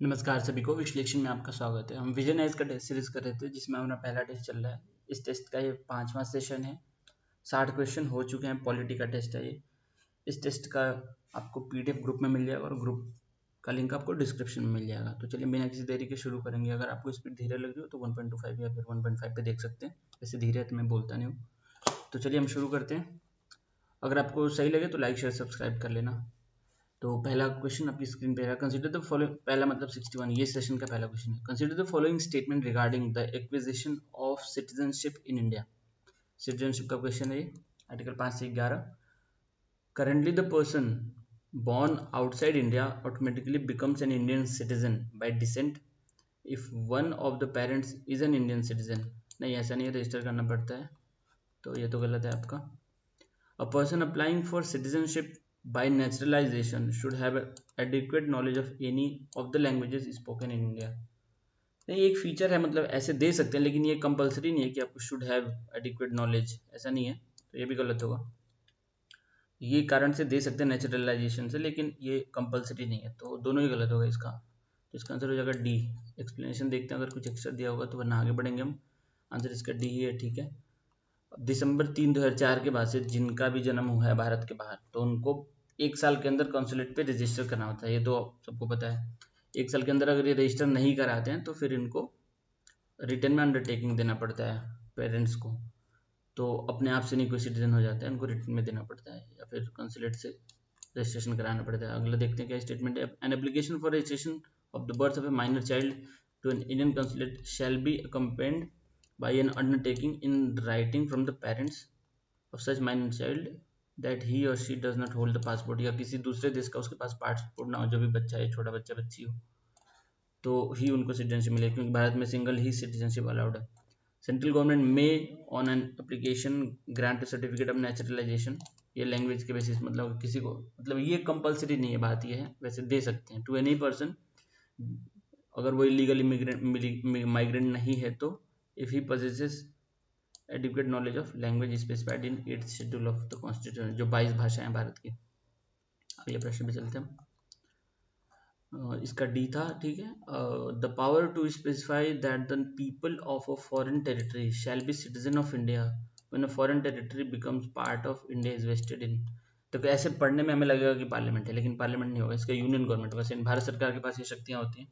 नमस्कार सभी को, विश्लेषण में आपका स्वागत है। हम विजन एज का टेस्ट सीरीज कर रहे थे जिसमें हमारा पहला टेस्ट चल रहा है। इस टेस्ट का ये 5वां सेशन है। 60 क्वेश्चन हो चुके हैं। पॉलिटी का टेस्ट है ये। इस टेस्ट का आपको पीडीएफ ग्रुप में मिल जाएगा और ग्रुप का लिंक आपको डिस्क्रिप्शन में मिल जाएगा। तो चलिए बिना किसी देरी के शुरू करेंगे। अगर आपको स्पीड धीरे लग रही हो तो 1.25 या फिर 1.5 पे देख सकते हैं। वैसे धीरे है तो मैं बोलता नहीं हूँ। तो चलिए हम शुरू करते हैं। अगर आपको सही लगे तो लाइक शेयर सब्सक्राइब कर लेना। तो पहला क्वेश्चन आपकी स्क्रीन पे है। कंसीडर द फॉलोइंग, पहला मतलब 61, ये सेशन का पहला क्वेश्चन है। Consider the following statement regarding the acquisition of citizenship in India. Citizenship का क्वेश्चन है ये, आर्टिकल 5 से 11। Currently the person born outside India automatically becomes an Indian citizen by descent if one of the parents is an Indian citizen। नहीं, ऐसा नहीं है, register करना पड़ता है, तो ये तो गलत है आपका। A person applying for citizenship by naturalization should have adequate knowledge of any of the languages spoken in India। नहीं, एक फीचर है, मतलब ऐसे दे सकते हैं, लेकिन ये कंपलसरी नहीं है कि आपको शुड हैव एडिक्वेट नॉलेज, ऐसा नहीं है, तो ये भी गलत होगा। ये कारण से दे सकते हैं नेचुरलाइजेशन से, लेकिन ये कंपलसरी नहीं है, तो दोनों ही गलत होगा इसका। तो इसका आंसर हो जाएगा डी। एक्सप्लेनेशन देखते हैं, अगर कुछ एक्स्ट्रा दिया होगा तो वरना आगे बढ़ेंगे हम। आंसर इसका डी ही है, ठीक है। दिसंबर 3 2004 के बाद से जिनका भी जन्म हुआ है भारत के बाहर, तो उनको 1 साल के अंदर कॉन्सुलेट पे रजिस्टर करना होता है। ये तो सबको पता है। 1 साल के अंदर अगर ये रजिस्टर नहीं कराते हैं तो फिर इनको रिटर्न में अंडरटेकिंग देना पड़ता है पेरेंट्स को। तो अपने आप से नहीं कोई सिटीजन हो जाता है, उनको रिटर्न में देना पड़ता है या फिर कॉन्सुलेट से रजिस्ट्रेशन कराना पड़ता है। अगला देखते हैं क्या स्टेटमेंट है। An application for registration of the birth of a minor child to an Indian consulate shall be accompanied by an undertaking in writing from the parents of such minor child that he or she does not hold the passport। या किसी दूसरे देश का उसके पास passport ना हो, जो भी बच्चा है, छोटा बच्चा बच्ची हो, तो ही उनको सिटीजनशिप मिले, क्योंकि भारत में सिंगल ही सिटीजनशिप अलाउड है। सेंट्रल गवर्नमेंट में on an application grant certificate of naturalisation. ये लैंग्वेज के बेसिस, मतलब किसी को, मतलब ये कंपलसरी नहीं है, बात ये है, वैसे दे सकते हैं टू एनी पर्सन अगर वो इलीगल इमिग्रेंट माइग्रेंट नहीं है तो if he possesses adequate knowledge of language specified in 8th schedule of the constitution, जो 22 भाषाएं भारत की। अगले प्रश्न पे चलते हैं। इसका डी था, ठीक है। The power to specify that the people of a foreign territory shall be citizen of India when a foreign territory becomes part of India is vested in. तो ऐसे पढ़ने में हमें लगेगा कि पार्लियामेंट है, लेकिन पार्लियामेंट नहीं होगा, इसका यूनियन गवर्नमेंट होगा। भारत सरकार के पास ये शक्तियां होती हैं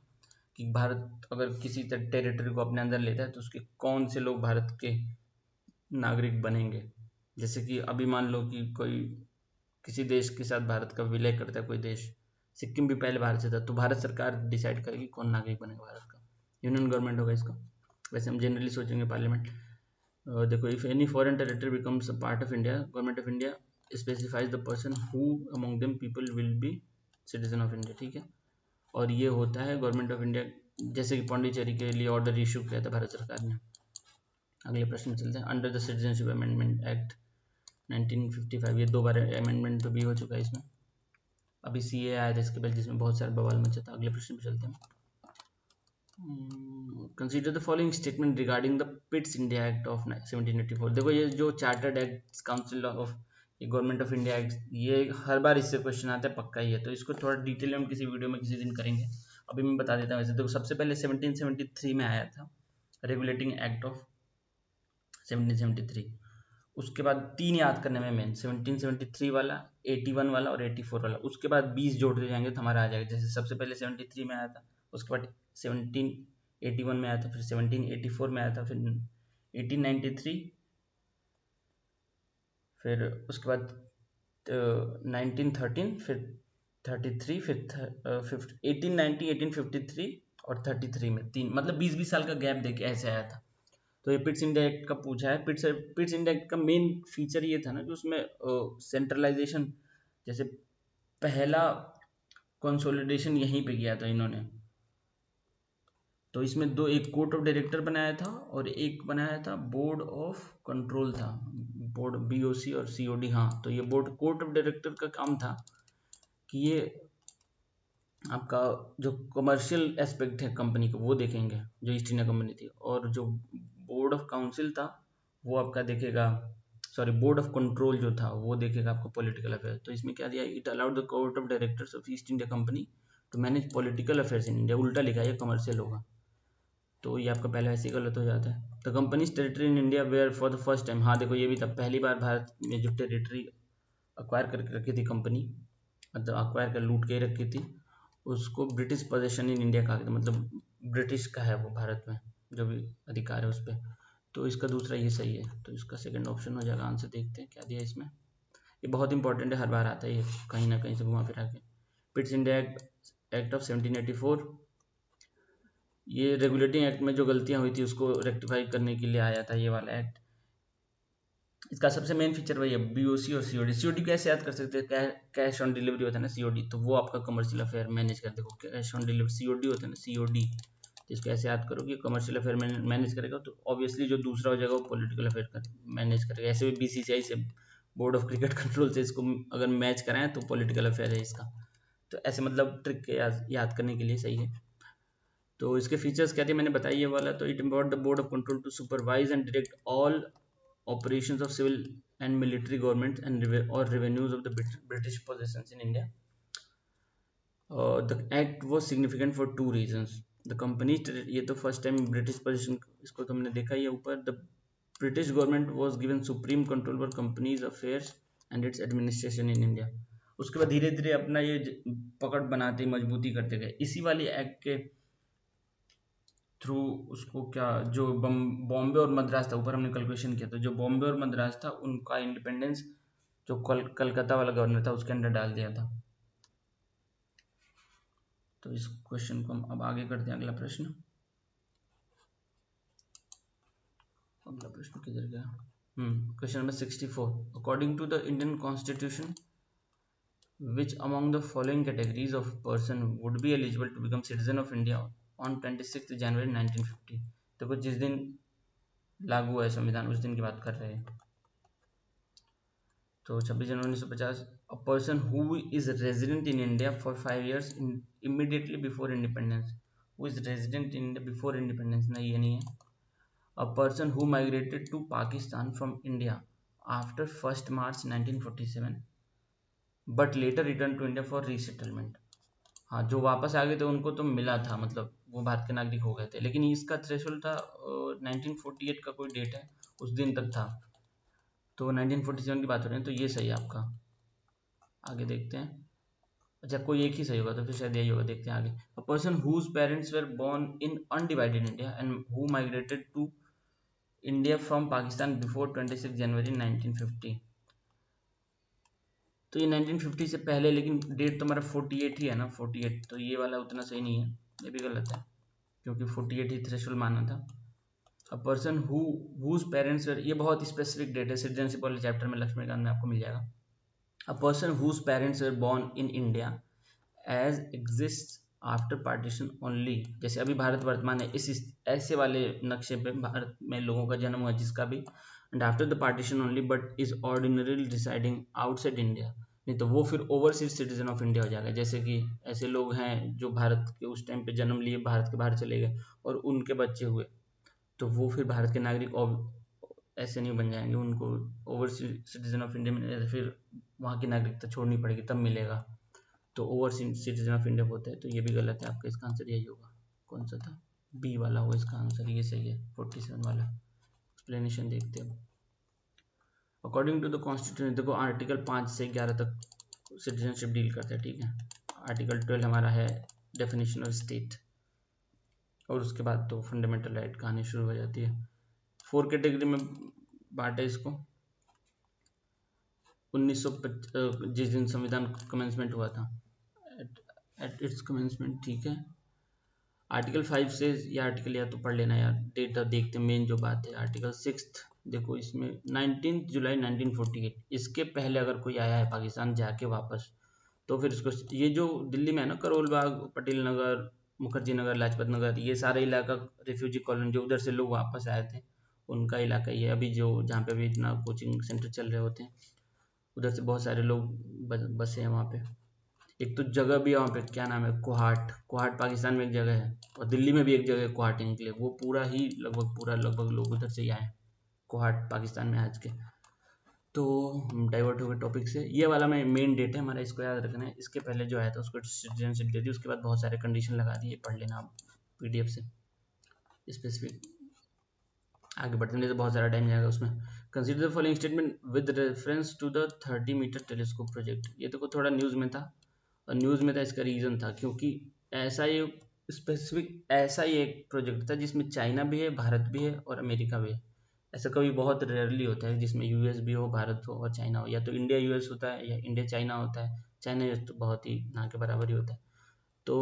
कि भारत अगर किसी टेरिटरी को अपने अंदर लेता है तो उसके कौन से लोग भारत के नागरिक बनेंगे। जैसे कि अभी मान लो कि कोई किसी देश के साथ भारत का विलय करता है कोई देश, सिक्किम भी पहले भारत से था, तो भारत सरकार डिसाइड करेगी कौन नागरिक बनेगा भारत का। यूनियन गवर्नमेंट होगा इसका। वैसे हम जनरली सोचेंगे पार्लियामेंट। देखो, if any foreign territory becomes a part of India, government of India specifies the person who among them people will be citizen of India, ठीक है। और ये होता है गवर्नमेंट ऑफ इंडिया, जैसे कि पौंडीचेरी के लिए ऑर्डर इशू किया था भारत सरकार ने। अगले प्रश्न में चलते हैं। Under the citizenship amendment act 1955, ये 2 बार अमेंडमेंट तो भी हो चुका है इसमें। अभी सीए आया था इसके पहले, जिसमें बहुत सारा बवाल मचा था। अगले प्रश्न पे चलते हैं। Consider the following statement regarding the Pitt's India act of 1784। देखो, ये जो chartered act council of government of India act, ये हर बार इससे क्वेश्चन आता है, पक्का ही है, तो इसको थोड़ा डिटेल में हम किसी वीडियो में किसी दिन करेंगे। अभी मैं बता देता हूँ। वैसे तो सबसे पहले 1773 में आया था रेगुलेटिंग एक्ट ऑफ 1773। उसके बाद 3 याद करने में मेन, 1773 वाला, 81 वाला और 84 वाला। उसके बाद 20 जोड़ते जाएंगे तो हमारा आ जाएगा। जैसे सबसे पहले 73 में आया था, उसके बाद 1781 में आया था, फिर 1784 में आया था, फिर 1893, फिर उसके बाद 1913, फिर 33, फिर 1890, 1853 और 33 में 3, मतलब 20-20 साल का गैप देके ऐसे आया था। तो ये पिट्स इंडिया एक्ट का पूछा है। पिट्स इंडिया एक्ट का मेन फीचर ये था ना कि उसमें सेंट्रलाइजेशन, जैसे पहला कंसोलिडेशन यहीं पे किया था इन्होंने। तो इसमें एक कोर्ट ऑफ डायरेक्टर बनाया था और एक बनाया था बोर्ड ऑफ कंट्रोल था, बोर्ड बीओसी और सीओडी। हाँ, तो ये बोर्ड कोर्ट ऑफ डायरेक्टर का काम था कि ये आपका जो कमर्शियल एस्पेक्ट है कंपनी को वो देखेंगे, जो ईस्ट इंडिया कंपनी थी। और जो बोर्ड ऑफ काउंसिल था वो आपका देखेगा, सॉरी, बोर्ड ऑफ कंट्रोल जो था वो देखेगा आपको पॉलिटिकल अफेयर। तो इसमें क्या दिया, it allowed the court of directors of East India Company to manage political affairs in India, उल्टा लिखा है, ये कमर्शियल होगा, तो ये आपका पहले ऐसे ही गलत हो जाता है। The company's territory in India where for the first time, हाँ देखो ये भी था, पहली बार भारत में जो टेरिटरी अक्वायर करके रखी थी कंपनी, मतलब अक्वायर कर लूट के रखी थी, उसको ब्रिटिश पोजेशन इन इंडिया कहा गया, मतलब ब्रिटिश का है वो भारत में जो भी अधिकार है उस पर। तो इसका दूसरा ये सही है, तो इसका सेकंड ऑप्शन हो जाएगा आंसर। देखते हैं क्या दिया इसमें, ये बहुत इंपॉर्टेंट है, हर बार आता है ये कहीं ना कहीं से घुमा फिरा के। पिट्स इंडिया एक्ट ऑफ 1784, ये रेगुलेटिंग एक्ट में जो गलतियां हुई थी उसको रेक्टिफाई करने के लिए आया था ये वाला एक्ट। इसका सबसे मेन फीचर वही है, बीओसी और सीओडी। सीओडी कैसे याद कर सकते हैं, कैश ऑन डिलीवरी होता है ना सीओडी, तो वो आपका कमर्शियल अफेयर मैनेज कर, देखो कैश ऑन डिलीवरी सीओडी होता है ना सीओडी, तो इसको ऐसे याद करो कि कमर्शियल अफेयर मैनेज करेगा, तो ऑब्वियसली जो दूसरा हो जाएगा वो पॉलिटिकल अफेयर कर मैनेज करेगा। ऐसे भी बीसीसीआई से, बोर्ड ऑफ क्रिकेट कंट्रोल से इसको अगर मैच कराएं तो पॉलिटिकल अफेयर है इसका, तो ऐसे मतलब ट्रिक याद करने के लिए सही है। तो इसके फीचर्स क्या थे मैंने बताया ये वाला, तो it empowered the board of control to supervise and direct all operations of civil and military governments and or revenues of the British possessions in India. The act was significant for two reasons. The company, ये तो first time British position, इसको तो हमने देखा ही है ऊपर। The British government was given supreme control over companies affairs and it's administration in India. उसके बाद धीरे धीरे अपना ये पकड़ बनाते मजबूती करते गए। इसी वाली एक्ट के थ्रू उसको क्या, जो बॉम्बे और मद्रास था, ऊपर हमने कैलकुलेशन किया, तो जो बॉम्बे और मद्रास था उनका इंडिपेंडेंस जो कलकत्ता वाला गवर्नर था उसके अंडर डाल दिया था। तो इस क्वेश्चन को हम अब आगे करते हैं। अगला प्रश्न, अगला प्रश्न किधर गया, question number 64। According to the Indian constitution which among the following categories of person would be eligible to become citizen of India on 26 जनवरी 1950। देखो जिस दिन लागू है संविधान उस दिन की बात कर रहे हैं, तो 26 जनवरी 1950। A person who is resident in India for 5 years immediately before independence, who is resident in India before independence, नहीं ये नहीं है। A person who migrated to Pakistan from India after 1 March 1947 but later return to India for resettlement. हाँ जो वापस आ गए थे उनको तो मिला था, मतलब वो भारत के नागरिक हो गए थे, लेकिन इसका थ्रेशोल्ड था 1948 का कोई डेट है उस दिन तक था, तो 1947 की बात हो रही है, तो ये सही है आपका। आगे देखते हैं, अच्छा कोई एक ही सही होगा तो फिर शायद यही होगा, देखते हैं आगे। A person whose parents were born in undivided India and who migrated to India from Pakistan before 26 जनवरी 1950। तो ये 1950 से पहले, लेकिन डेट तो हमारा 48 ही है ना, 48, तो ये वाला उतना सही नहीं है, ये भी गलत है क्योंकि 48 ही थ्रेशोल्ड माना था। A person whose parents were, ये बहुत स्पेसिफिक डेट है, सिटीजनशिप वाले चैप्टर में लक्ष्मीकांत में आपको मिल जाएगा। A person whose parents were born in India as exist after partition only, जैसे अभी भारत वर्तमान है इस ऐसे वाले नक्शे पे भारत में लोगों का जन्म हुआ जिसका भी, and after the partition only but is ordinary residing outside India, नहीं तो वो फिर ओवरसीज सिटीजन ऑफ इंडिया हो जाएगा। जैसे कि ऐसे लोग हैं जो भारत के उस टाइम पे जन्म लिए, भारत के बाहर चले गए और उनके बच्चे हुए, तो वो फिर भारत के नागरिक ऐसे नहीं बन जाएंगे, उनको ओवरसीज सिटीजन ऑफ इंडिया में फिर वहाँ की नागरिकता छोड़नी पड़ेगी तब मिलेगा, तो ओवरसीज सिटीजन ऑफ इंडिया होता है, तो ये भी गलत है आपका, इसका आंसर यही होगा। कौन सा था, बी वाला होगा इसका आंसर, ये सही है 47 वाला। एक्सप्लेनेशन देखते हैं। अकॉर्डिंग टू द कॉन्स्टिट्यूशन, देखो आर्टिकल 5 से 11 तक सिटीजनशिप डील करता है, ठीक है। आर्टिकल 12 हमारा है डेफिनेशन ऑफ स्टेट, और उसके बाद तो फंडामेंटल राइट कहानी शुरू हो जाती है। 4 कैटेगरी में बांटे इसको। 1950 जिस दिन संविधान कमेंसमेंट हुआ था, एट इट्स कमेंसमेंट, ठीक है। आर्टिकल 5 से ये आर्टिकल या तो पढ़ लेना यार, डेटा देखते मेन जो बात है। आर्टिकल 6 देखो इसमें 19 जुलाई 1948, इसके पहले अगर कोई आया है पाकिस्तान जाके वापस, तो फिर इसको, ये जो दिल्ली में है ना करोल बाग, पटेल नगर, मुखर्जी नगर, लाजपत नगर, ये सारा इलाका रिफ्यूजी कॉलोनी, जो उधर से लोग वापस आए थे उनका इलाका ये। अभी जो जहाँ पे अभी इतना कोचिंग सेंटर चल रहे होते हैं उधर से बहुत सारे लोग बसे हैं वहाँ पे। एक तो जगह भी है वहाँ पे, क्या नाम है, कोहाट, कोहाट पाकिस्तान में एक जगह है, और दिल्ली में भी एक जगह है कोहाट इनक्लेव, वो पूरा ही लगभग लोग उधर से ही आए, कोहाट पाकिस्तान में आज के। तो हम डाइवर्ट हो गए टॉपिक से। ये वाला में मेन डेट है हमारा, इसको याद रखना है। इसके पहले जो आया था उसको सिटीजनशिप दे दी, उसके बाद बहुत सारे कंडीशन लगा दिए, पढ़ लेना आप पीडीएफ से स्पेसिफिक। आगे बढ़ते हैं तो बहुत सारा टाइम जाएगा उसमें। Consider the following statement with reference to the 30 metre telescope project. ये देखो थोड़ा न्यूज़ में था, और न्यूज़ में था इसका रीज़न था क्योंकि ऐसा ही स्पेसिफिक ऐसा ही एक प्रोजेक्ट था जिसमें चाइना भी है, भारत भी है और अमेरिका भी है। ऐसा कभी बहुत रेयरली होता है जिसमें यूएस भी हो, भारत हो और चाइना हो। या तो इंडिया यूएस होता है या इंडिया चाइना होता है। चाइना यूएस तो बहुत ही ना के बराबर ही होता है। तो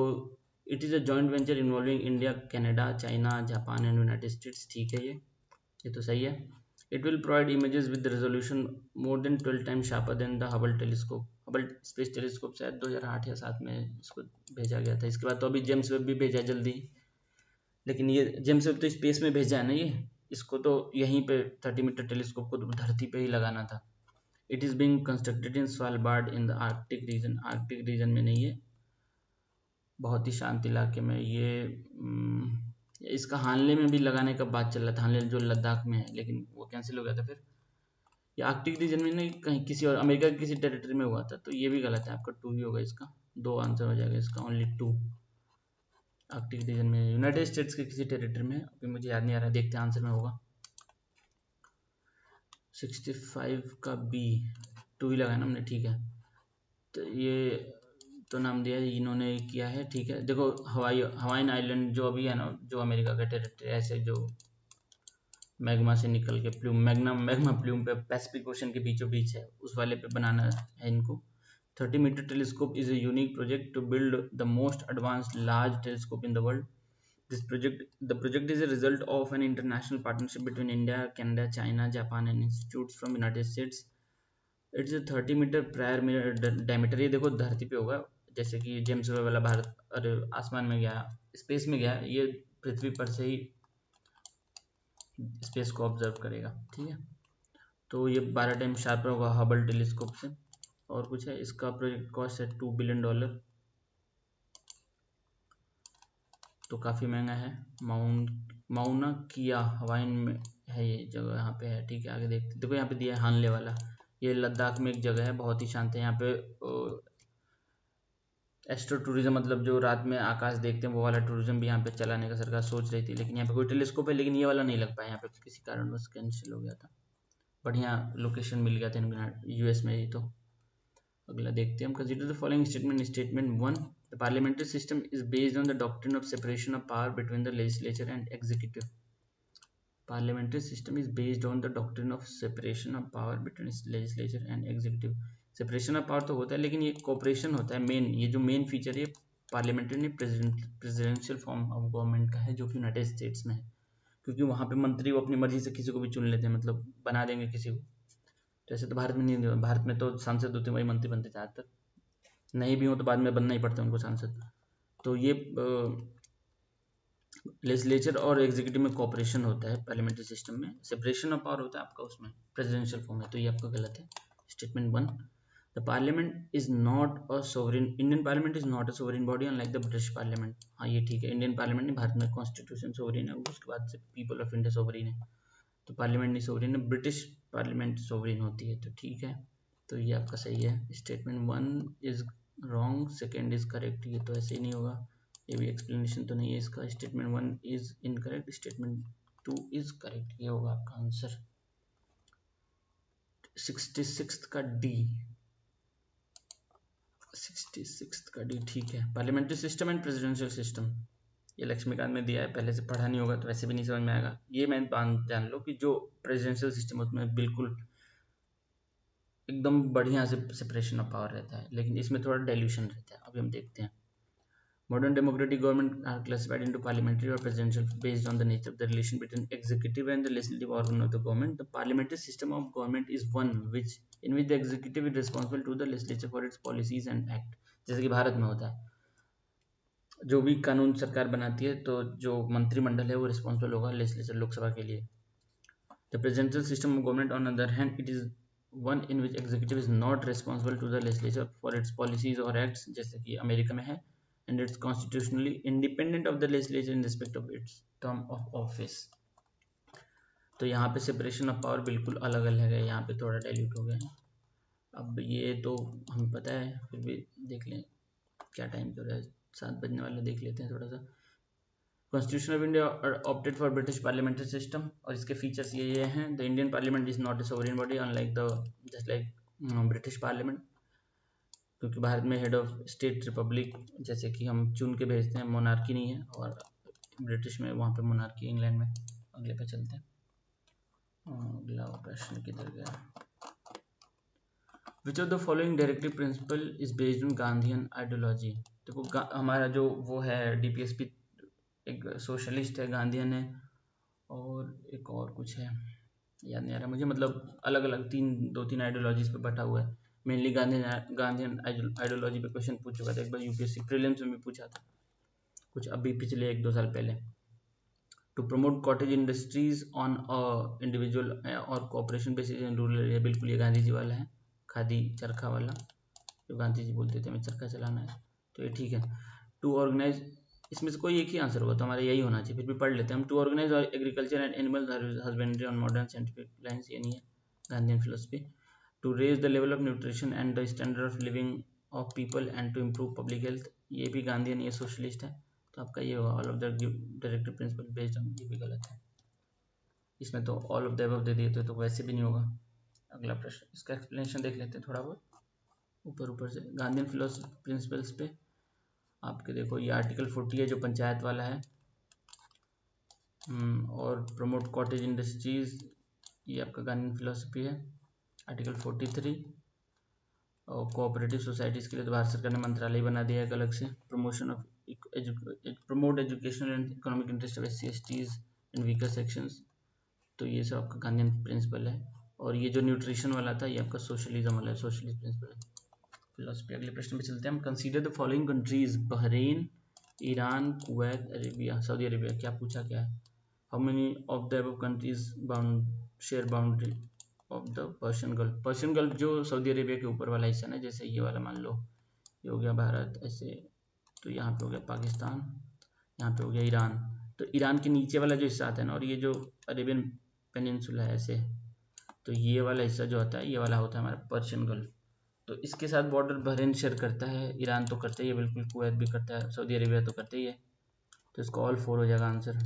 it is a joint venture involving India, Canada, China, Japan and United States. ठीक है, ये तो सही है। It will provide images with resolution more than 12 times sharper than the Hubble telescope. Hubble space telescope शायद 2008 या 7 में इसको भेजा गया था। इसके बाद तो अभी जेम्स वेब भी भेजा है जल्दी, लेकिन ये जेम्स वेब तो स्पेस में भेजा है ना, ये इसको तो यहीं पे 30 मीटर टेलीस्कोप को तो धरती पे ही लगाना था। It is being constructed in Svalbard in the Arctic region. Arctic region में नहीं है, बहुत ही शांत इलाके में ये। इसका हानले में भी लगाने का बात चल रहा था, हानले जो लद्दाख में है, लेकिन वो कैंसिल हो गया था। फिर ये आर्कटिक रीजन में नहीं, कहीं किसी और अमेरिका के किसी टेरिटरी में हुआ था, तो ये भी गलत है। आपका 2 ही होगा इसका, 2 आंसर हो जाएगा इसका, ओनली 2। आर्कटिक रीजन में यूनाइटेड स्टेट्स के किसी टेरिटरी में, अभी मुझे याद नहीं आ रहा, देखते हैं आंसर में होगा। 65 का बी, 2 ही लगाना हमने, ठीक है। तो ये तो नाम दिया है, इन्होंने किया है, ठीक है। देखो हवाईन आइलैंड जो अभी है ना, जो अमेरिका का टेरिटरी, ऐसे जो मैग्मा से निकल के प्लूम, मैग्मा प्लूम पे पैसिफिक ओशन के बीचों बीच है, उस वाले पे बनाना है इनको। 30 metre telescope is a unique project to build the most advanced large telescope in the world. The project is a result of an international partnership between India, Canada, China, Japan and institutes from United States. It's a 30 metre prior diameter. ये देखो धरती पे होगा, जैसे कि James Webb वाला भारत अरे आसमान में गया, स्पेस में गया, ये पृथ्वी पर से ही स्पेस को ऑब्जर्व करेगा, ठीक है। तो ये 12 टाइम शार्पर होगा हबल टेलीस्कोप से। और कुछ है, इसका प्रोजेक्ट कॉस्ट है $2 बिलियन, तो काफ़ी महंगा है। माउना किया हवाईन में है, ये जगह यहाँ पे है, ठीक है। आगे देखते, देखो यहाँ पे दिया है हानले वाला, ये लद्दाख में एक जगह है, बहुत ही शांत है यहाँ पे। एस्ट्रो टूरिज्म, मतलब जो रात में आकाश देखते हैं वो वाला टूरिज्म भी यहाँ पे चलाने का सरकार सोच रही थी, लेकिन यहाँ पे कोई टेलीस्कोप है, लेकिन ये वाला नहीं लग पाया यहाँ पे, किसी कारणवश कैंसिल हो गया था। बढ़िया लोकेशन मिल गया था इनको यूएस में ही। तो अगला देखते हैं हम। Consider the following statement. Statement 1, the parliamentary system is based on the doctrine of separation of power between the legislature and executive. Parliamentary system is based on the doctrine of separation of power between legislature and executive. Separation of power तो होता है, लेकिन ये cooperation होता है main. ये जो main feature है पार्लियामेंट्री नहीं, प्रेसिडेंशियल फॉर्म ऑफ गवर्नमेंट का है, जो कि यूनाइटेड स्टेट्स में है। क्योंकि वहाँ पे मंत्री वो अपनी मर्जी से किसी को भी चुन लेते हैं, मतलब बना देंगे किसी को। तो ऐसे तो भारत में नहीं, भारत में तो सांसद होते हैं, वही मंत्री बनते ज़्यादातर, नहीं भी हो तो बाद में बनना ही पड़ता है उनको सांसद। तो ये लेजिस्लेचर और एग्जीक्यूटिव में कोऑपरेशन होता है पार्लियामेंट्री सिस्टम में। सेपरेशन ऑफ पावर होता है आपका उसमें प्रेसिडेंशियल फॉर्म है, तो ये आपका गलत है। Statement 1, the parliament is not a sovereign, Indian parliament is not a sovereign body unlike the British parliament. हाँ ये ठीक है, इंडियन पार्लियामेंट नहीं, भारत में कॉन्स्टिट्यूशन सोवरेन है, उसके बाद से पीपल ऑफ इंडिया सोवरेन है, तो पार्लियामेंट नहीं सोवरेन है, ब्रिटिश पार्लियामेंट सोवरेन होती है, तो ठीक है। तो ये आपका सही है। Statement 1 is wrong, second is correct, ये तो ऐसे ही नहीं होगा, ये भी एक्सप्लेनेशन तो नहीं है इसका। Statement 1 is incorrect, statement 2 is correct, ये होगा आपका आंसर। 66 का डी, 66 का डी, ठीक है। Parliamentary system and presidential system, ये लक्ष्मीकांत में दिया है, पहले से पढ़ा नहीं होगा तो वैसे भी नहीं समझ में आएगा। ये मैं जान लो कि जो प्रेसिडेंशियल सिस्टम उसमें बिल्कुल एकदम बढ़िया से सेपरेशन ऑफ पावर रहता है, लेकिन इसमें थोड़ा डाइल्यूशन रहता है। अभी हम देखते हैं। Modern democratic government are classified into parliamentary or presidential based on the nature of the relation between executive and the legislative organ of the government. The parliamentary system of government is one in which the executive is responsible to the legislature for its policies and act. जैसे कि भारत में होता है, जो भी कानून सरकार बनाती है तो जो मंत्रिमंडल है वो रिस्पॉन्सिबल होगा लेजिस्लेचर, लोकसभा के लिए। The presidential system of government, on the other hand, it is one in which executive is not responsible to the legislature for its policies or acts, जैसे कि अमेरिका में है, and it's constitutionally independent of the legislature in respect of its term of office. तो यहाँ पे separation of power बिल्कुल अलग अलग है, यहाँ पे थोड़ा डाइल्यूट हो गया है। अब ये तो हमें पता है, फिर भी देख लें क्या टाइम हो रहा है, 7 बजने वाला, देख लेते हैं थोड़ा सा। Constitution of India opted for British parliamentary system, और इसके फीचर्स ये हैं। The Indian parliament is not a sovereign body unlike the just like British parliament, क्योंकि भारत में हेड ऑफ स्टेट रिपब्लिक जैसे कि हम चुन के भेजते हैं, मोनार्की नहीं है, और ब्रिटिश में वहाँ पे मोनार्की, इंग्लैंड में। अगले पे चलते हैं। अगला प्रश्न किधर गया? विच of the following directive principle is based on Gandhian ideology? देखो हमारा जो वो है डीपीएसपी एक सोशलिस्ट है, गांधीयन है, और एक और कुछ है याद नहीं आ रहा मुझे, मतलब अलग अलग दो तीन आइडियोलॉजीज पे बटा हुआ है। मेनली गांधीयन आइडियोलॉजी पे क्वेश्चन पूछ चुका था एक बार, यूपीएससी प्रीलिम्स में भी पूछा था कुछ अभी पिछले 1-2 साल पहले। To promote cottage industries on individual और cooperation basis in rural area, बिल्कुल ये गांधी जी वाला है, खादी चरखा वाला, जो गांधी जी बोलते थे हमें चरखा चलाना है, तो ये ठीक है। टू ऑर्गेनाइज, इसमें से कोई एक ही आंसर होगा तो हमारा यही होना चाहिए, फिर भी पढ़ लेते हैं हम। To organise agriculture and animal husbandry on modern scientific lines, ये नहीं है Gandhian philosophy. To raise the level of nutrition and the standard of living of people and to improve public health, ये भी गांधीयन, ये सोशलिस्ट है, तो आपका ये होगा all of the directive principle based on, ये भी गलत है। इसमें तो ऑल ऑफ द अबव दे दिए तो वैसे भी नहीं होगा। अगला प्रश्न, इसका एक्सप्लेनेशन देख लेते हैं थोड़ा बहुत ऊपर से। गांधीयन फिलोसफी प्रिंसिपल्स पे आपके देखो ये आर्टिकल 40 है जो पंचायत वाला है, और प्रमोट कॉटेज इंडस्ट्रीज ये आपका गांधीयन फिलोसफी है, आर्टिकल 43। और कोऑपरेटिव सोसाइटीज़ के लिए तो भारत सरकार ने मंत्रालय बना दिया है एक अलग से। Promotion of promote educational and economic interest of SC/STs and weaker sections, तो ये सब आपका गांधीयन प्रिंसिपल है। और ये जो न्यूट्रिशन वाला था ये आपका सोशलिज्म वाला है, सोशलिस्ट प्रिंसिपल है फिलोसफी। अगले प्रश्न पे चलते हैं हम। Consider the following countries, Bahrain, Iran, Kuwait, Arabia, Saudi Arabia. क्या पूछा क्या है? How many of the above countries share boundary of the Persian gulf? Persian gulf जो सऊदी अरेबिया के ऊपर वाला हिस्सा है, जैसे ये वाला मान लो, ये हो गया भारत ऐसे, तो यहाँ पे हो गया पाकिस्तान, यहाँ पे हो गया ईरान, तो ईरान के नीचे वाला जो हिस्सा आता है ना, और ये जो अरेबियन पेनिनसुला है ऐसे, तो ये वाला हिस्सा जो होता है ये वाला होता है हमारा पर्शियन गल्फ। तो इसके साथ बॉर्डर बहरीन शेयर करता है, ईरान तो करता ही है बिल्कुल, कुवैत भी करता है, सऊदी अरेबिया तो करता ही है, तो इसका ऑल 4 हो जाएगा आंसर।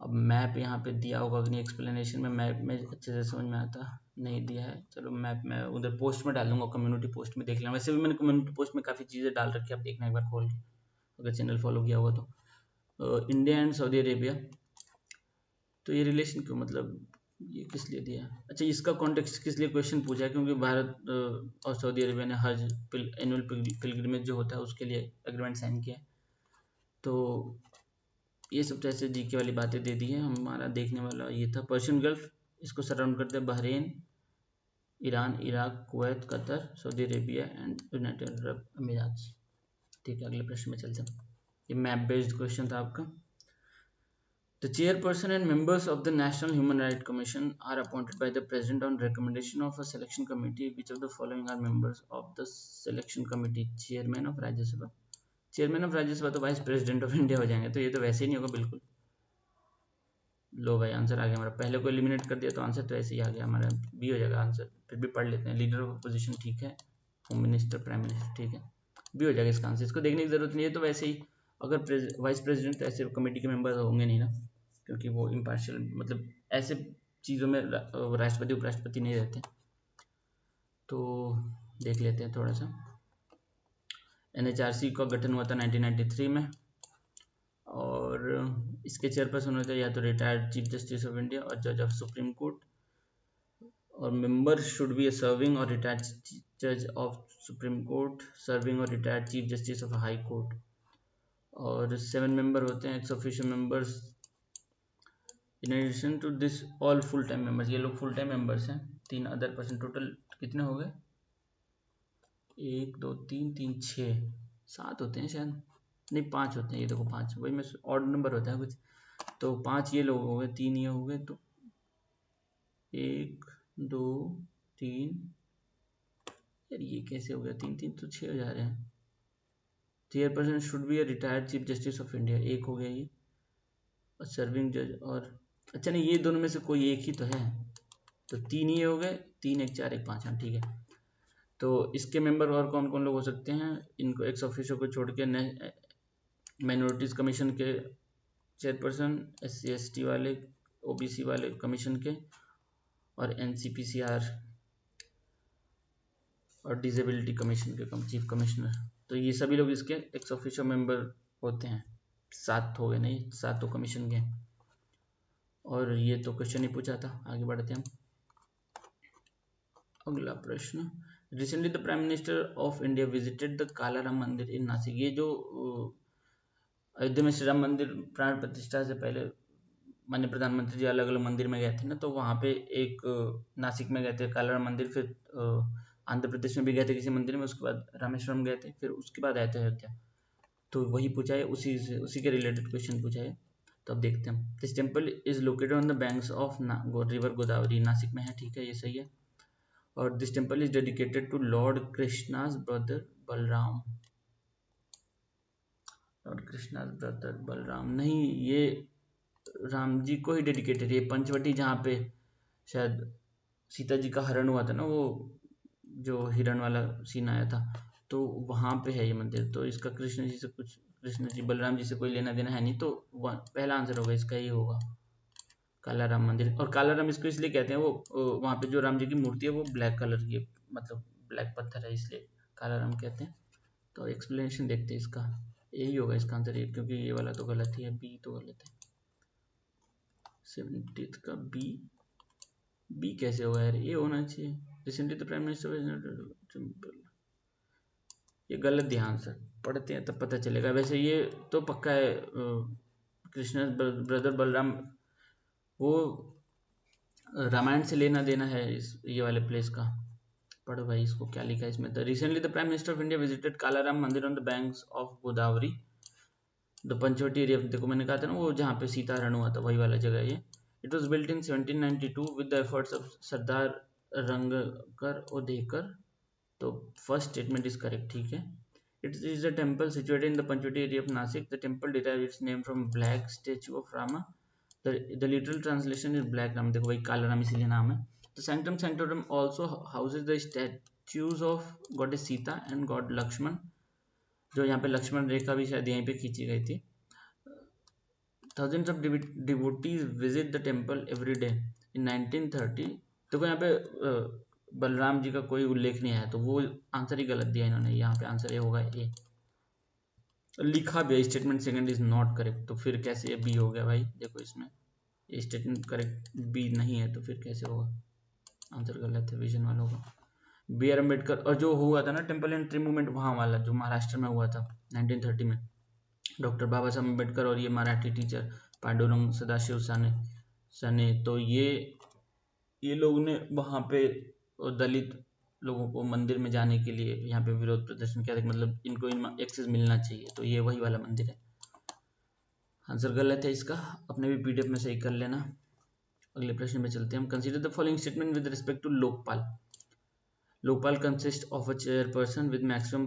अब मैप यहाँ पे दिया होगा कि नहीं एक्सप्लेनेशन में, मैप में अच्छे से समझ में आता नहीं दिया है, चलो मैप में उधर पोस्ट में डाल दूंगा, कम्युनिटी पोस्ट में देख लेना। वैसे भी मैंने कम्युनिटी पोस्ट में काफ़ी चीज़ें डाल रखी है, आप देखना एक बार खोल के अगर चैनल फॉलो किया होगा तो। इंडिया एंड सऊदी अरेबिया, तो ये रिलेशन क्यों, मतलब ये किस लिए दिया है? अच्छा, इसका कॉन्टेक्स्ट किस लिए क्वेश्चन पूछा है, क्योंकि भारत और सऊदी अरेबिया ने हज एनुअल पिलग्रिमेज जो होता है उसके लिए एग्रीमेंट साइन किया है, तो ये सब तो ऐसे जीके वाली बातें दे दी है। हमारा देखने वाला ये था पर्शियन गल्फ, इसको सराउंड करते हैं Bahrain, Iran, Iraq, Kuwait, Qatar, Saudi Arabia and United Arab अमीरात। ठीक है, अगले प्रश्न में चलते हैं। ये मैप बेस्ड क्वेश्चन था आपका। The chairperson and members of the National Human Rights Commission are appointed by the President on recommendation of a selection committee. Which of the following are members of the selection committee? Chairman of Rajya Sabha. Chairman of Rajya Sabha तो vice president of India हो जाएंगे, तो ये तो वैसे ही नहीं होगा बिल्कुल। लो भाई, आंसर आ गया हमारा, पहले को एलिमिनेट कर दिया तो आंसर तो ऐसे ही आ गया हमारा, बी हो जाएगा आंसर। फिर भी पढ़ लेते हैं। लीडर ऑफ अपोजिशन ठीक है, होम मिनिस्टर, प्राइम मिनिस्टर ठीक है, बी हो जाएगा इसका आंसर। इसको देखने की जरूरत नहीं है, तो वैसे ही अगर वाइस प्रेसिडेंट तो ऐसे कमेटी के मेंबर होंगे नहीं ना, क्योंकि वो इम्पार्शियल, मतलब ऐसे चीज़ों में राष्ट्रपति उपराष्ट्रपति नहीं रहते। तो देख लेते हैं थोड़ा सा। NHRC का गठन हुआ था 1993 में, और इसके चेयरपर्सन होते हैं या तो retired chief justice of India और जज ऑफ सुप्रीम कोर्ट, और member should be a serving और रिटायर्ड जज ऑफ सुप्रीम कोर्ट, सर्विंग और retired chief justice of high court, और 7 मेंबर होते हैं ex officio members. In addition to this all full time members, ये लोग full time members हैं। 3 other person, total कितने हो गए? 1 2 3 3 6 7 होते हैं शायद, नहीं 5 होते हैं, ये देखो 5, वही मैं ऑड नंबर होता है कुछ, तो 5 ये लोग हो गए, 3 ये हो गए, तो 1 2 3, यार ये कैसे हो गया, 3 3 तो 6 हो जा रहे हैं। Chairperson should be a retired chief justice of India, 1 हो गया ये, और सर्विंग जज और अच्छा नहीं, ये दोनों में से कोई एक ही तो है, तो 3 ही हो गए, 3 1 4 1 5, हाँ ठीक है। तो इसके मेंबर और कौन कौन लोग हो सकते हैं, इनको एक्स ऑफिशियो को छोड़ के माइनॉरिटीज कमीशन के चेयरपर्सन, SC ST वाले, OBC वाले कमीशन के, और NCPCR और डिसेबिलिटी कमीशन के चीफ कमिश्नर। तो ये सभी लोग इसके एक्स ऑफिशियो मेंबर होते हैं। 7 हो गए, नहीं 7 तो कमीशन के। और ये तो क्वेश्चन ही पूछा था, आगे बढ़ते हैं हम। अगला प्रश्न, recently the prime Minister of India visited the Kalaram मंदिर इन नासिक। ये जो अयोध्या में श्री राम मंदिर प्राण प्रतिष्ठा से पहले माननीय प्रधानमंत्री जी अलग अलग मंदिर में गए थे ना, तो वहाँ पे एक नासिक में गए थे कालाराम मंदिर, फिर आंध्र प्रदेश में भी गए थे किसी मंदिर में, उसके बाद रामेश्वरम गए थे, फिर उसके बाद आए थे अयोध्या। तो वही पूछा है, उसी के रिलेटेड क्वेश्चन पूछा है। तो अब देखते हैं। This temple is located on the banks of river Godavari, Nashik में है, ठीक है, ये सही है। और this temple is dedicated to lord Krishna's brother Balaram. Lord Krishna's brother Balaram नहीं, ये राम जी को ही डेडिकेटेड है। पंचवटी जहाँ पे शायद सीता जी का हरण हुआ था ना, वो जो हिरण वाला सीन आया था, तो वहाँ पे है ये मंदिर। तो इसका कृष्ण जी से कुछ, कृष्ण जी बलराम जी से कोई लेना देना है नहीं, तो पहला आंसर होगा इसका, ही होगा काला राम मंदिर। और काला राम इसको इसलिए कहते हैं, वो वहाँ पे जो राम जी की मूर्ति है वो ब्लैक कलर की है, मतलब ब्लैक पत्थर है, इसलिए काला राम कहते हैं। तो एक्सप्लेनेशन देखते हैं इसका, यही होगा इसका आंसर ये, क्योंकि ये वाला तो गलत ही है, बी तो गलत है। 70th का बी कैसे होगा यार, ये होना चाहिए। रिसेंटली द प्राइम मिनिस्टर, ये गलत ध्यान से पढ़ते हैं तब पता चलेगा। वैसे ये तो पक्का है, कृष्ण ब्रदर बलराम, वो रामायण से लेना देना है इस ये वाले प्लेस का। पढ़ो भाई इसको, क्या लिखा है इसमें। The recently the prime Minister of India visited Kalaram Mandir on the banks of Godavari the Panchavati area. देखो मैंने कहा था ना, वो जहाँ पे सीताहरण हुआ था वही वाला जगह है ये। It was built in 1792 with the efforts of Sardar Rangkar Odhekar. तो फर्स्ट स्टेटमेंट इज करेक्ट, ठीक है। It is a temple situated in the Panchvati area of Nasik. The temple derives its name from black statue of Rama. The literal translation is black Ram. देखो भाई काला राम इसीलिए नाम है। The sanctum sanctorum also houses the statues of goddess Sita and god Lakshman. जो यहाँ पे लक्ष्मण रेखा भी शायद यहीं पे खींची गई थी। Thousands of devotees visit the temple every day. In 1930, देखो यहाँ पे बलराम जी का कोई उल्लेख नहीं आया, तो वो आंसर ही गलत दिया इन्होंने। यहाँ पे आंसर ये होगा ए, लिखा भी statement second is not correct, तो फिर कैसे ये बी हो गया भाई। देखो इसमें ये स्टेटमेंट करेक्ट बी नहीं है, तो फिर कैसे होगा, आंसर गलत है विजन वालों का। बी आर अम्बेडकर, और जो हुआ था ना टेम्पल एंड ट्री मूवमेंट, वहाँ वाला जो महाराष्ट्र में हुआ था 1930 में, डॉक्टर बाबा साहब अम्बेडकर और ये मराठी टीचर पांडुरंग सदाशिव सने, तो ये लोग ने वहाँ पे दलित लोगों को मंदिर में जाने के लिए यहाँ पे विरोध प्रदर्शन किया था, मतलब इनको एक्सेस मिलना चाहिए। तो ये वही वाला मंदिर है। आंसर गलत है इसका, अपने भी PDF में सही कर लेना। अगले प्रश्न में चलते हैं हम। Consider the following statement with respect to Lokpal. Lokpal consist of a chairperson with maximum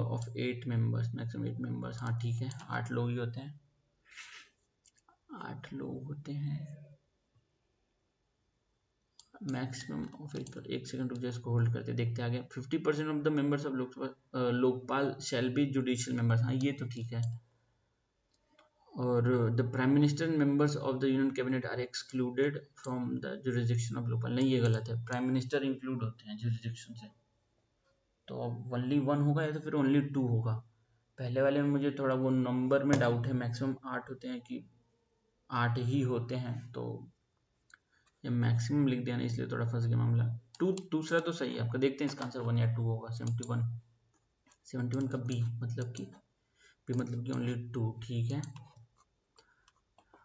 of 8 members, maximum 8 members. हाँ ठीक है, 8 लोग ही होते हैं, 8 लोग होते हैं मैक्सिमम ऑफ 8 पर। एक सेकंड रुक जाओ, इसको होल्ड करते देखते आगे। 50% of the members of Lok Sabha Lokpal shall be judicial members. हाँ ये तो ठीक है। और the prime minister and members of the union cabinet are excluded from the jurisdiction of Lokpal. नहीं ये गलत है, प्राइम मिनिस्टर इंक्लूड होते हैं जुरिसडिक्शन से। तो अब ओनली 1 होगा या तो फिर ओनली 2 होगा। पहले वाले में मुझे थोड़ा वो नंबर में डाउट है, मैक्सिमम 8 होते हैं कि 8 ही होते हैं, तो ये मैक्सिमम लिख दिया ना, इसलिए थोड़ा फंस गया मामला। 2 दूसरा तो सही है आपका, देखते हैं इसका आंसर 1 या 2 होगा। 71 का बी मतलब कि ओनली 2, ठीक है।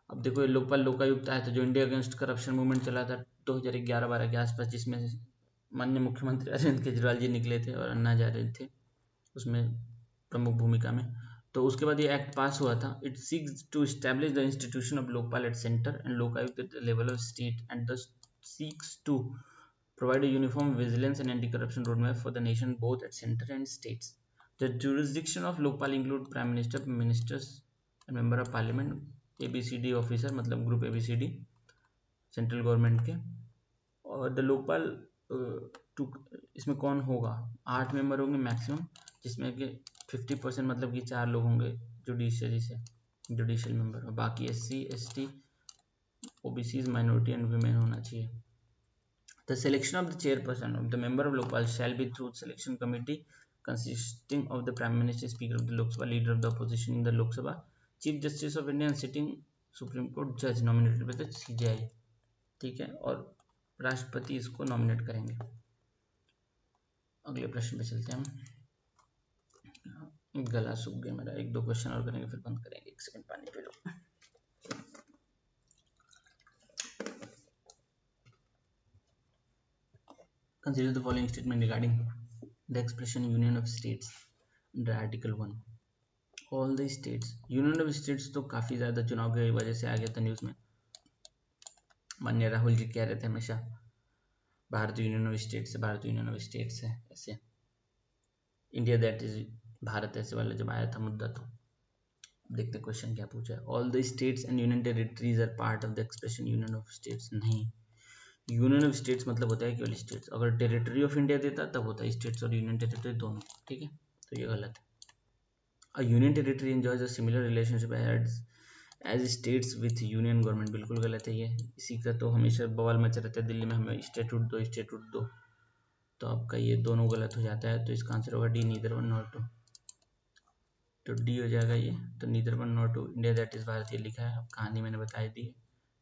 अब देखो ये लोकपाल लोकायुक्त आया था, जो इंडिया अगेंस्ट करप्शन मूवमेंट चला था 2011-12 के आसपास, जिसमें माननीय मुख्यमंत्री अरविंद केजरीवाल जी निकले थे और अन्ना हजारे थे उसमें प्रमुख भूमिका में। तो उसके बाद ये एक्ट पास हुआ था। It seeks to establish the institution of Lokpal at centre and Lokayukta at the level of state and the seeks to provide a uniform vigilance and anti-corruption roadmap for the nation both at center and states. The jurisdiction of Lokpal include Prime Minister, Ministers and Member of Parliament. ABCD officer, मतलब group ABCD central government के। और the Lokpal इसमें कौन होगा, 8 member होंगे maximum, जिसमें कि 50% मतलब कि 4 लोग होंगे जुडिशरी से, जुडिशियल मेंबर, और बाकी SC ST OBCs minority and women होना चाहिए। The selection of the chairperson of the member of Lokpal shall B through selection committee consisting of the prime minister, speaker of the Lok Sabha, leader of the opposition in the Lok Sabha, chief justice of India, sitting supreme court जज nominated by the CJI। ठीक है, और राष्ट्रपति इसको nominate करेंगे। अगले प्रश्न पे चलते हैं हम। गला सूख गया मेरा, 1-2 क्वेश्चन और करेंगे फिर बंद करेंगे। 1 सेकंड पानी P low. Consider the following statement regarding the expression union of states under Article 1. All the states, union of states तो काफी ज्यादा चुनाव की वजह से आ गया था न्यूज में। माननीय राहुल जी कह रहे थे हमेशा भारत यूनियन ऑफ स्टेट्स है, भारत यूनियन ऑफ स्टेट्स है, ऐसे इंडिया दैट इज भारत, ऐसे वाला जब आया था मुद्दा। तो देखते क्वेश्चन क्या पूछा है। All the states and union territories are part of the expression union of states. नहीं, यूनियन ऑफ स्टेट्स मतलब होता है केवल स्टेट्स। अगर टेरिटरी ऑफ इंडिया देता तब होता है स्टेट्स और यूनियन टेरिटरी दोनों। ठीक है, तो ये गलत है। A union territory enjoys a similar relationship as states with union government, बिल्कुल गलत है ये। इसी का तो हमेशा बवाल मचा रहता है दिल्ली में, हमें स्टेटूट दो, स्टेटूट दो। तो आपका ये दोनों गलत हो जाता है, तो इसका आंसर होगा D, neither one not two. तो डी हो जाएगा ये, तो neither one not two, India that is Bharat ये लिखा है। अब कहानी मैंने बताई दी है।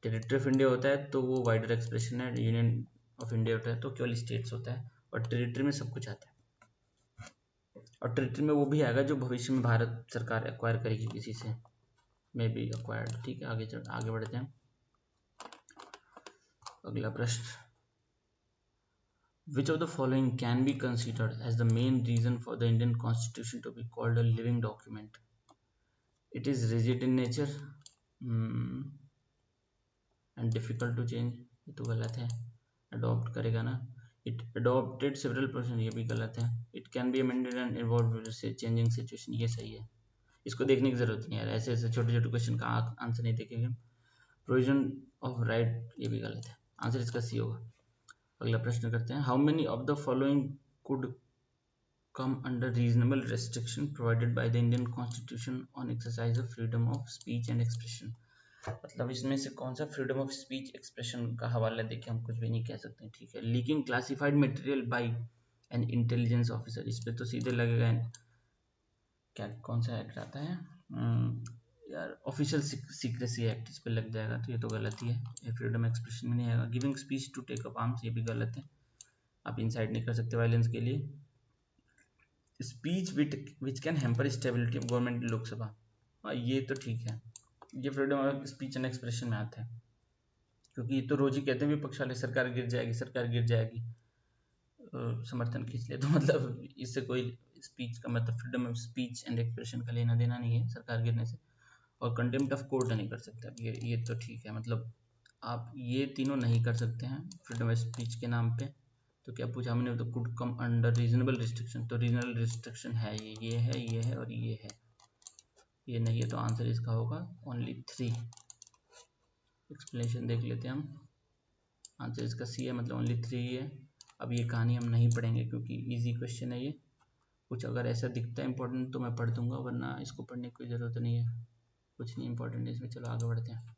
टेरिटरी ऑफ इंडिया होता है तो वो वाइडर एक्सप्रेशन है, यूनियन ऑफ इंडिया होता है तो केवल स्टेट्स होता है, और टेरिटरी में सब कुछ आता है। और टेरिटरी में वो भी आएगा जो भविष्य में भारत सरकार एक्वायर करेगी किसी से, मे बी एक्वायर्ड। ठीक है, आगे बढ़ते हैं। अगला प्रश्न, which of the following can be considered as the main reason for the Indian constitution to be called a living document? It is rigid in nature and difficult to change, ये तो गलत है। अडॉप्ट करेगा ना, it adopted several person, ये भी गलत है। It can be amended and evolve से चेंजिंग सिचुएशन, ये सही है। इसको देखने की जरूरत नहीं है, ऐसे ऐसे छोटे छोटे क्वेश्चन का आंसर नहीं देखेंगे। प्रोविजन ऑफ राइट, ये भी गलत है, आंसर इसका सी होगा। अगला प्रश्न करते हैं। How many of the following could come under reasonable restriction provided by the Indian constitution on exercise of freedom of speech and expression? मतलब इसमें से कौन सा फ्रीडम ऑफ स्पीच एक्सप्रेशन का हवाला देके हम कुछ भी नहीं कह सकते। ठीक है, leaking classified material by N intelligence officer, इस पे तो सीधे लगेगा क्या, कौन सा एक्ट आता है यार, ऑफिशियल सीक्रेसी एक्ट, इस पे लग जाएगा, तो ये तो गलत ही है, ये फ्रीडम एक्सप्रेशन में नहीं आएगा। Giving speech to take up arms, ये भी गलत है, आप इनसाइड नहीं कर सकते वायलेंस के लिए। Speech which can hamper stability of government Lok Sabha, ये तो ठीक है, ये freedom of speech and expression में आता है, क्योंकि ये तो रोज ही कहते हैं विपक्ष वाले सरकार गिर जाएगी, सरकार गिर जाएगी, समर्थन खींच ले, तो मतलब इससे कोई स्पीच का मतलब freedom of speech and expression का लेना देना नहीं है सरकार गिरने से। और कंटेम्प्ट ऑफ कोर्ट नहीं कर सकते आप, ये तो ठीक है, मतलब आप ये तीनों नहीं कर सकते हैं फ्रीडम ऑफ स्पीच के नाम पे। तो क्या पूछा हमने, तो could come under reasonable restriction, तो रीजनल रिस्ट्रिक्शन है, ये है, ये है और ये है, ये नहीं है, तो आंसर इसका होगा ओनली 3। एक्सप्लेनेशन देख लेते हैं हम, आंसर इसका सी है, मतलब ओनली 3 है। अब ये कहानी हम नहीं पढ़ेंगे क्योंकि इजी क्वेश्चन है ये, कुछ अगर ऐसा दिखता है इंपॉर्टेंट तो मैं पढ़ दूंगा, वरना इसको पढ़ने की कोई ज़रूरत नहीं है, कुछ नहीं इंपॉर्टेंट है इसमें। चलो आगे बढ़ते हैं।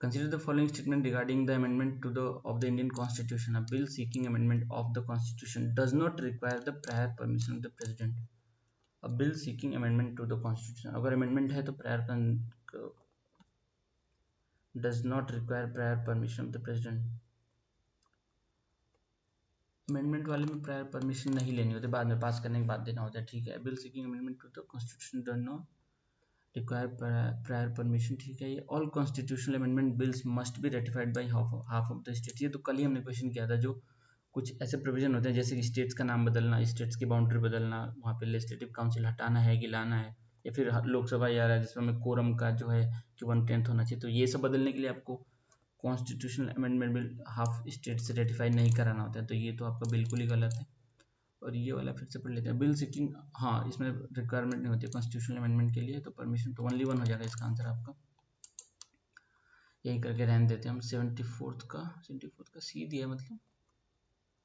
Consider the following statement regarding the amendment to of the Indian Constitution. A bill seeking amendment of the Constitution does not require the prior permission of the President. A bill seeking amendment to the Constitution, अगर amendment है तो prior does not require prior permission of the President. Amendment वाले में prior permission नहीं लेनी होती, बाद में पास करने के बाद देना होता है। ठीक है, bill seeking amendment to the constitution does not require prior permission. ठीक है, ये all constitutional amendment bills must be ratified by half of the state. ये तो कल ही हमने क्वेश्चन किया था, जो कुछ ऐसे प्रोविजन होते हैं जैसे कि स्टेट्स का नाम बदलना, स्टेट्स की बाउंड्री बदलना, वहाँ पे लेजिस्लेटिव काउंसिल हटाना है कि लाना है, या फिर लोकसभा या राज्यसभा में कोरम का जो है कि 1/10 होना चाहिए, तो ये सब बदलने के लिए आपको constitutional amendment bill half state से रेटिफाई नहीं कराना होता है, तो ये तो आपका बिल्कुल ही गलत है। और ये वाला फिर से पढ़ लेते हैं, बिल सीकिंग, हाँ इसमें रिक्वायरमेंट नहीं होती कॉन्स्टिट्यूशनल अमेंडमेंट के लिए, तो परमिशन तो ओनली 1 हो जाएगा इसका आंसर आपका। यही करके रहने देते हैं हम। 74th का सी दिया, मतलब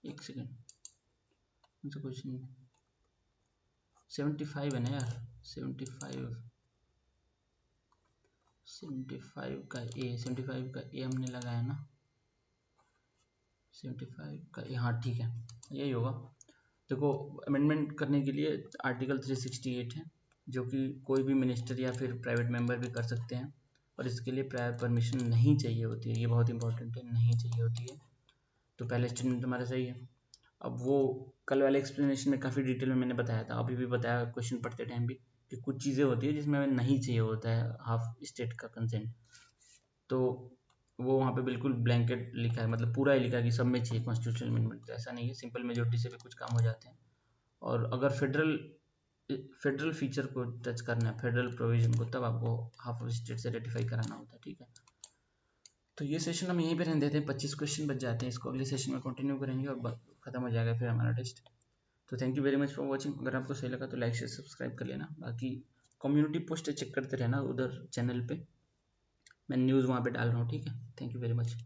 एक सेकेंड, मुझे कुछ नहीं, 75 है ना यार, 75 का ए, 75 का ए हमने लगाया ना, 75 का ए, हाँ ठीक है, यही होगा। देखो, अमेंडमेंट करने के लिए आर्टिकल 368 है, जो कि कोई भी मिनिस्टर या फिर प्राइवेट मेंबर भी कर सकते हैं, और इसके लिए प्रायर परमिशन नहीं चाहिए होती है। ये बहुत इंपॉर्टेंट है, नहीं चाहिए होती है। तो पहले स्टेटमेंट तुम्हारा सही है। अब वो कल वाले एक्सप्लेनेशन में काफ़ी डिटेल में मैंने बताया था, अभी भी बताया क्वेश्चन पढ़ते टाइम भी, कि कुछ चीज़ें होती है जिसमें हमें नहीं चाहिए होता है हाफ स्टेट का कंसेंट। तो वो वहाँ पे बिल्कुल ब्लैंकेट लिखा है, मतलब पूरा ही लिखा है कि सब में चाहिए कॉन्स्टिट्यूशनल अमेंडमेंट। तो ऐसा नहीं है, सिंपल मेजोरिटी से भी कुछ काम हो जाते हैं। और अगर फेडरल फीचर को टच करना है, फेडरल प्रोविजन को, तब आपको हाफ ऑफ स्टेट से रेटिफाई कराना होता है, ठीक है। तो ये सेशन हम यहीं पे रहने देते हैं, 25 क्वेश्चन बच जाते हैं, इसको अगले सेशन में कंटिन्यू करेंगे और खत्म हो जाएगा फिर हमारा टेस्ट। तो thank you very much for watching. अगर आपको सही लगा तो लाइक शेयर सब्सक्राइब कर लेना। बाकी कम्युनिटी पोस्ट चेक करते रहना उधर चैनल पे, मैं न्यूज़ वहाँ पे डाल रहा हूँ, ठीक है। Thank you very much.